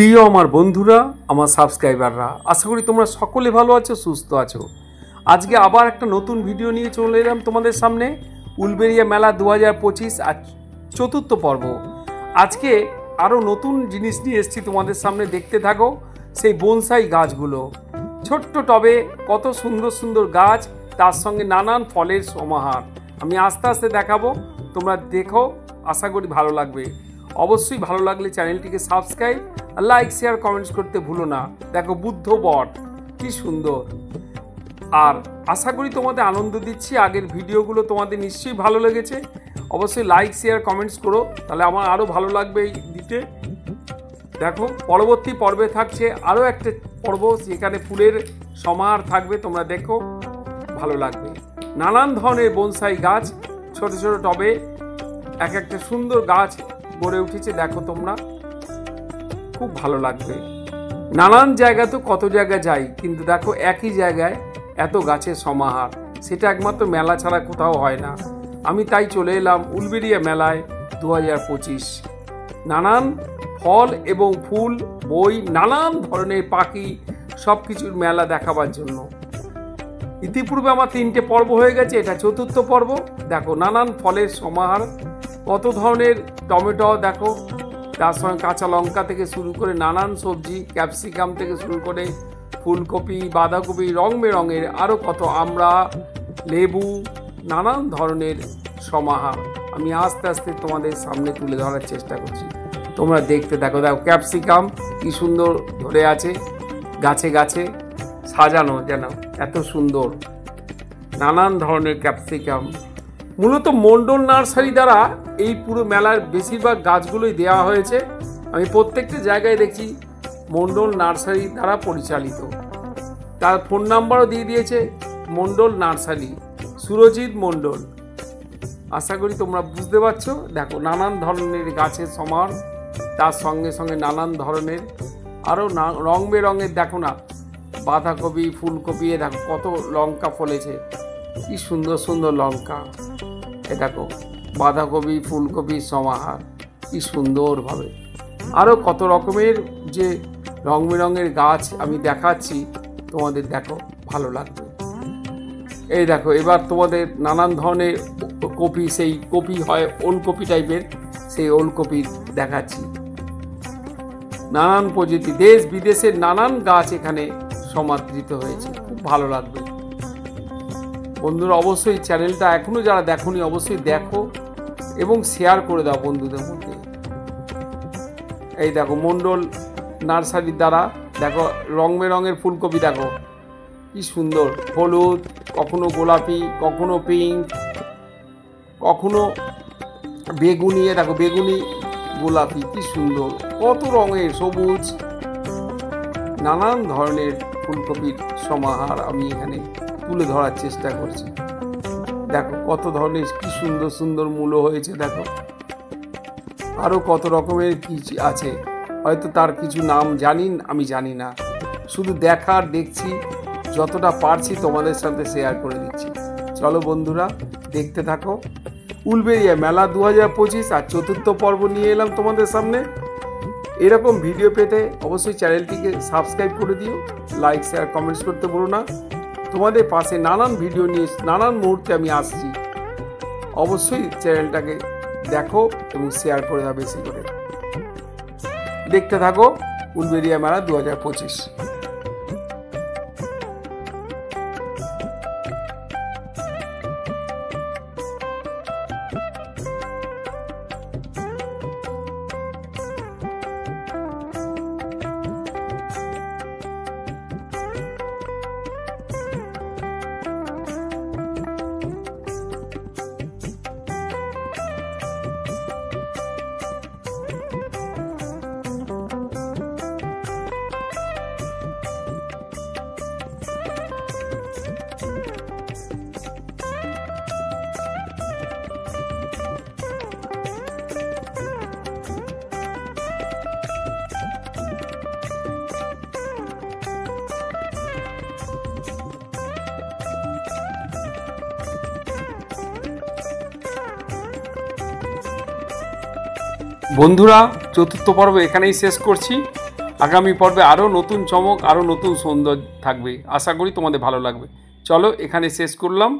প্রিয় আমার বন্ধুরা, আমার সাবস্ক্রাইবাররা, আশা করি তোমরা সকলে ভালো আছো, সুস্থ আছো। আজকে আবার একটা নতুন ভিডিও নিয়ে চলে এলাম তোমাদের সামনে। উলবেড়িয়া মেলা 2025 আর চতুর্থ পর্ব। আজকে আরও নতুন জিনিস নিয়ে এসেছি তোমাদের সামনে, দেখতে থাকো। সেই বনসাই গাছগুলো, ছোট্ট টবে কত সুন্দর সুন্দর গাছ, তার সঙ্গে নানান ফলের সমাহার আমি আস্তে আস্তে দেখাবো। তোমরা দেখো, আশা করি ভালো লাগবে। অবশ্যই ভালো লাগলে চ্যানেলটিকে সাবস্ক্রাইব আর লাইক, শেয়ার, কমেন্টস করতে ভুলো না। দেখো বুদ্ধ বট কি সুন্দর, আর আশা করি তোমাদের আনন্দ দিচ্ছি। আগের ভিডিওগুলো তোমাদের নিশ্চয়ই ভালো লেগেছে। অবশ্যই লাইক, শেয়ার, কমেন্টস করো, তাহলে আমার আরও ভালো লাগবে এই দিতে। দেখো পরবর্তী পর্বে থাকছে আরও একটা পর্ব, যেখানে ফুলের সমাহার থাকবে। তোমরা দেখো, ভালো লাগবে। নানান ধরনের বনসাই গাছ, ছোট ছোট টবে এক একটা সুন্দর গাছ গড়ে উঠেছে। দেখো তোমরা, খুব ভালো লাগবে। নানান জায়গা তো কত জায়গায় যাই, কিন্তু দেখো একই জায়গায় এত গাছের সমাহার, সেটা একমাত্র মেলা ছাড়া কোথাও হয় না। আমি তাই চলে এলাম উলবেড়িয়া মেলায় 2025। নানান ফল এবং ফুল, বই, নানান ধরনের পাখি, সব কিছুর মেলা দেখাবার জন্য। ইতিপূর্বে আমার 3টে পর্ব হয়ে গেছে, এটা চতুর্থ পর্ব। দেখো নানান ফলের সমাহার, কত ধরনের টমেটো দেখো, তার সঙ্গে কাঁচা লঙ্কা থেকে শুরু করে নানান সবজি, ক্যাপসিকাম থেকে শুরু করে ফুলকপি, বাঁধাকপি, রং বেরঙের আরও কত, আমড়া, লেবু, নানান ধরনের সমাহার আমি আস্তে আস্তে তোমাদের সামনে তুলে ধরার চেষ্টা করছি। তোমরা দেখতে থাকো। দেখো ক্যাপসিকাম কি সুন্দর ধরে আছে, গাছে গাছে সাজানো, যেন এত সুন্দর নানান ধরনের ক্যাপসিকাম। মূলত মণ্ডল নার্সারি দ্বারা এই পুরো মেলার বেশিরভাগ গাছগুলোই দেওয়া হয়েছে। আমি প্রত্যেকটা জায়গায় দেখছি মণ্ডল নার্সারি দ্বারা পরিচালিত। তার ফোন নাম্বারও দিয়ে দিয়েছে, মণ্ডল নার্সারি, সুরজিৎ মণ্ডল। আশা করি তোমরা বুঝতে পারছো। দেখো নানান ধরনের গাছের সমাহার, তার সঙ্গে সঙ্গে নানান ধরনের আরও রং বেরঙের, দেখো না, বাঁধাকপি, ফুলকপি, দেখো কত লঙ্কা ফলেছে, কি সুন্দর সুন্দর লঙ্কা। এ দেখো বাঁধাকপি, ফুলকপির সমাহার কি সুন্দরভাবে। আরও কত রকমের যে রং বেরঙের গাছ আমি দেখাচ্ছি তোমাদের, দেখো ভালো লাগবে। এই দেখো এবার তোমাদের নানান ধরনের কপি, সেই কপি হয় ওলকপি টাইপের, সেই ওলকপি দেখাচ্ছি। নানান প্রজাতি, দেশ বিদেশের নানান গাছ এখানে সমাদৃত হয়েছে, খুব ভালো লাগবে। বন্ধুরা অবশ্যই চ্যানেলটা এখনো যারা দেখোনি অবশ্যই দেখো এবং শেয়ার করে দাও বন্ধুদের মধ্যে। এই দেখো মণ্ডল নার্সারির দ্বারা, দেখো রং বেরঙের ফুলকপি, দেখো কি সুন্দর, হলুদ, কখনো গোলাপি, কখনো পিঙ্ক, কখনো বেগুনি। দেখো বেগুনি, গোলাপি, কি সুন্দর, কত রঙের, সবুজ, নানান ধরনের ফুলকপির সমাহার আমি এখানে তুলে ধরার চেষ্টা করছি। দেখো কত ধরনের কি সুন্দর সুন্দর মূলো হয়েছে। দেখো আরও কত রকমের কি আছে, হয়তো তার কিছু নাম আমি জানি না, শুধু দেখার দেখছি, যতটা পারছি তোমাদের সাথে শেয়ার করে দিচ্ছি। চলো বন্ধুরা দেখতে থাকো। উলবেড়িয়া মেলা 2025 আর চতুর্থ পর্ব নিয়ে এলাম তোমাদের সামনে। এরকম ভিডিও পেতে অবশ্যই চ্যানেলটিকে সাবস্ক্রাইব করে দিও, লাইক, শেয়ার, কমেন্টস করতে ভুলো না। তোমাদের পাশে নানান ভিডিও নিয়ে নানান মুহূর্তে আমি আসছি। অবশ্যই চ্যানেলটাকে দেখো এবং শেয়ার করে দাও বেশি করে। দেখতে থাকো উলবেড়িয়া মেলা 2025। বন্ধুরা চতুর্থ পর্ব এখানেই শেষ করছি। আগামী পর্বে আরও নতুন চমক, আরও নতুন সৌন্দর্য থাকবে। আশা করি তোমাদের ভালো লাগবে। চলো এখানে শেষ করলাম।